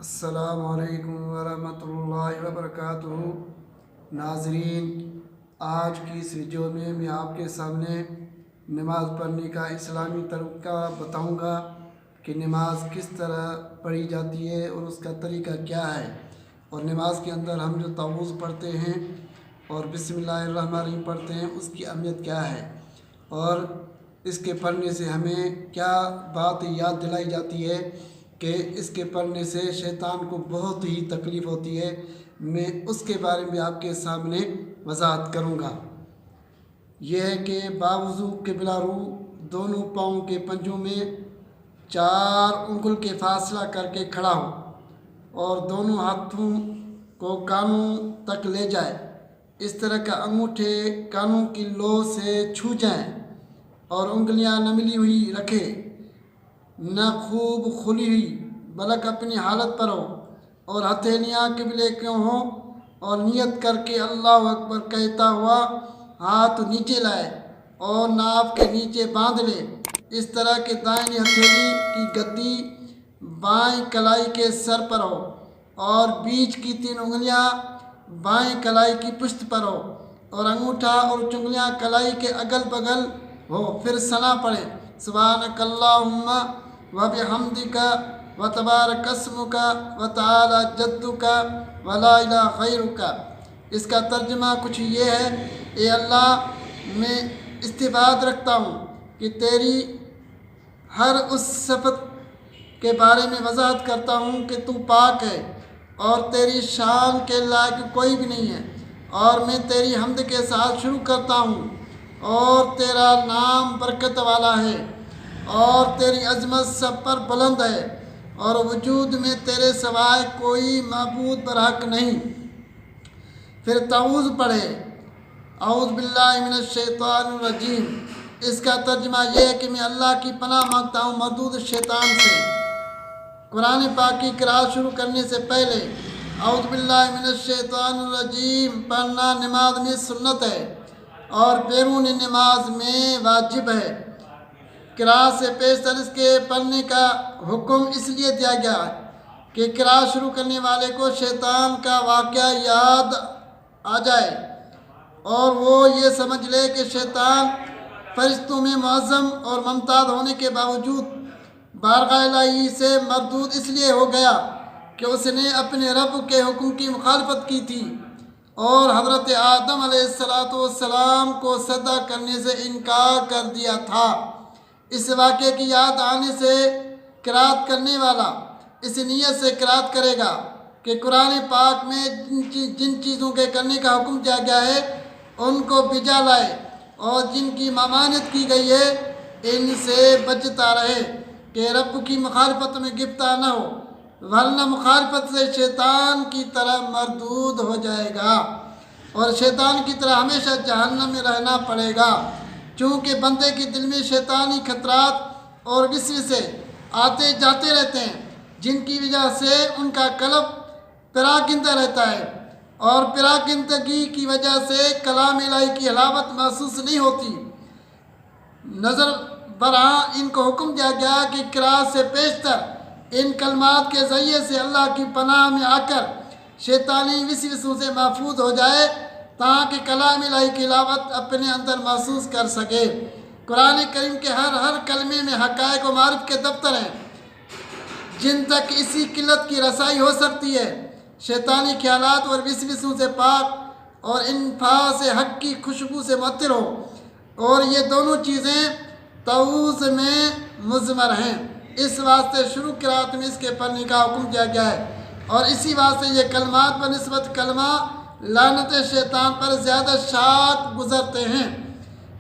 السلام علیکم ورحمۃ اللہ وبرکاتہ۔ ناظرین، آج کی اس ویڈیو میں آپ کے سامنے نماز پڑھنے کا اسلامی طریقہ بتاؤں گا کہ نماز کس طرح پڑھی جاتی ہے اور اس کا طریقہ کیا ہے، اور نماز کے اندر ہم جو تعوذ پڑھتے ہیں اور بسم اللہ الرحمن الرحیم پڑھتے ہیں اس کی اہمیت کیا ہے، اور اس کے پڑھنے سے ہمیں کیا بات یاد دلائی جاتی ہے کہ اس کے پڑھنے سے شیطان کو بہت ہی تکلیف ہوتی ہے۔ میں اس کے بارے میں آپ کے سامنے وضاحت کروں گا۔ یہ ہے کہ باوضو قبلہ رو دونوں پاؤں کے پنجوں میں 4 انگل کے فاصلہ کر کے کھڑا ہو اور دونوں ہاتھوں کو کانوں تک لے جائے۔ اس طرح کا انگوٹھے کانوں کی لو سے چھو جائیں اور انگلیاں نملی ہوئی رکھے، نہ خوب کھلی ہوئی بلکہ اپنی حالت پر ہو، اور ہتھیلیاں قبلے کیوں ہوں، اور نیت کر کے اللہ اکبر کہتا ہوا ہاتھ نیچے لائے اور ناف کے نیچے باندھ لے۔ اس طرح کہ دائیں ہتھیلی کی گدی بائیں کلائی کے سر پر ہو اور بیچ کی 3 انگلیاں بائیں کلائی کی پشت پر ہو، اور انگوٹھا اور چنگلیاں کلائی کے اگل بغل ہو۔ پھر ثنا پڑھے، سبحانک اللہم وبحمدک وتبارک اسمک وتعالی جدک ولا الہ غیرک۔ اس کا ترجمہ کچھ یہ ہے: اے اللہ، میں استعداد رکھتا ہوں کہ تیری ہر اس صفت کے بارے میں وضاحت کرتا ہوں کہ تو پاک ہے اور تیری شان کے لائق کوئی بھی نہیں ہے، اور میں تیری حمد کے ساتھ شروع کرتا ہوں، اور تیرا نام برکت والا ہے اور تیری عظمت سب پر بلند ہے، اور وجود میں تیرے سوائے کوئی معبود برحق نہیں۔ پھر تعوذ پڑھے، اعوذ باللہ من الشیطان الرجیم۔ اس کا ترجمہ یہ ہے کہ میں اللہ کی پناہ مانگتا ہوں مردود شیطان سے۔ قرآن پاک کی قراءت شروع کرنے سے پہلے اعوذ باللہ من الشیطان الرجیم پڑھنا نماز میں سنت ہے اور بیرون نماز میں واجب ہے۔ قراءت سے پیشتر اس کے پڑھنے کا حکم اس لیے دیا گیا کہ قراءت شروع کرنے والے کو شیطان کا واقعہ یاد آ جائے اور وہ یہ سمجھ لے کہ شیطان فرشتوں میں معظم اور ممتاز ہونے کے باوجود بارگاہ الہی سے مردود اس لیے ہو گیا کہ اس نے اپنے رب کے حکم کی مخالفت کی تھی اور حضرت آدم علیہ السلام کو سجدہ کرنے سے انکار کر دیا تھا۔ اس واقعے کی یاد آنے سے قراءت کرنے والا اس نیت سے قراءت کرے گا کہ قرآن پاک میں جن چیزوں کے کرنے کا حکم دیا گیا ہے ان کو بجا لائے، اور جن کی ممانعت کی گئی ہے ان سے بچتا رہے کہ رب کی مخالفت میں گرفتار نہ ہو، ورنہ مخالفت سے شیطان کی طرح مردود ہو جائے گا اور شیطان کی طرح ہمیشہ جہنم میں رہنا پڑے گا۔ چونکہ بندے کے دل میں شیطانی خطرات اور وسوسے آتے جاتے رہتے ہیں، جن کی وجہ سے ان کا قلب پراکندہ رہتا ہے، اور پراکندگی کی وجہ سے کلام الہی کی حلاوت محسوس نہیں ہوتی۔ نظر برآں ان کو حکم دیا گیا کہ قراءت سے پیشتر ان کلمات کے ذریعے سے اللہ کی پناہ میں آ کر شیطانی وسوسوں سے محفوظ ہو جائے تاکہ کلام الہی کی حلاوت اپنے اندر محسوس کر سکے۔ قرآن کریم کے ہر کلمے میں حقائق و معارف کے دفتر ہیں جن تک اسی قلت کی رسائی ہو سکتی ہے۔ شیطانی خیالات اور وسوسوں سے پاک اور انفاس حق کی خوشبو سے معطر ہو، اور یہ دونوں چیزیں تعوذ میں مضمر ہیں۔ اس واسطے شروع قراءت میں اس کے پڑھنے کا حکم دیا گیا ہے، اور اسی واسطے یہ کلمات بنسبت کلمہ لعنت شیطان پر زیادہ شاد گزرتے ہیں۔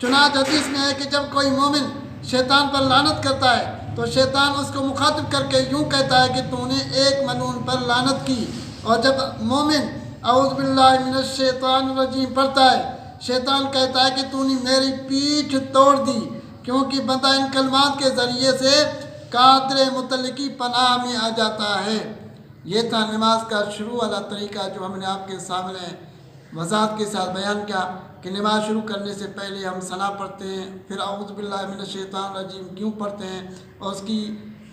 چنانچہ حدیث میں ہے کہ جب کوئی مومن شیطان پر لعنت کرتا ہے تو شیطان اس کو مخاطب کر کے یوں کہتا ہے کہ تو نے ایک ملعون پر لعنت کی، اور جب مومن اعوذ باللہ من الشیطان الرجیم پڑھتا ہے شیطان کہتا ہے کہ تو نے میری پیٹھ توڑ دی، کیونکہ بندہ ان کلمات کے ذریعے سے قادر مطلق کی پناہ میں آ جاتا ہے۔ یہ تھا نماز کا شروع والا طریقہ جو ہم نے آپ کے سامنے وضاحت کے ساتھ بیان کیا کہ نماز شروع کرنے سے پہلے ہم ثنا پڑھتے ہیں، پھر اعوذ باللہ من الشیطان الرجیم کیوں پڑھتے ہیں، اور اس کی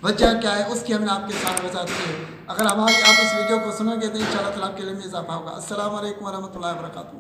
وجہ کیا ہے اس کی ہم نے آپ کے ساتھ وضاحت کی ہے۔ اگر آپ اس ویڈیو کو سنو گے تو انشاءاللہ تعالیٰ آپ کے علم میں اضافہ ہوگا۔ السلام علیکم ورحمۃ اللہ وبرکاتہ۔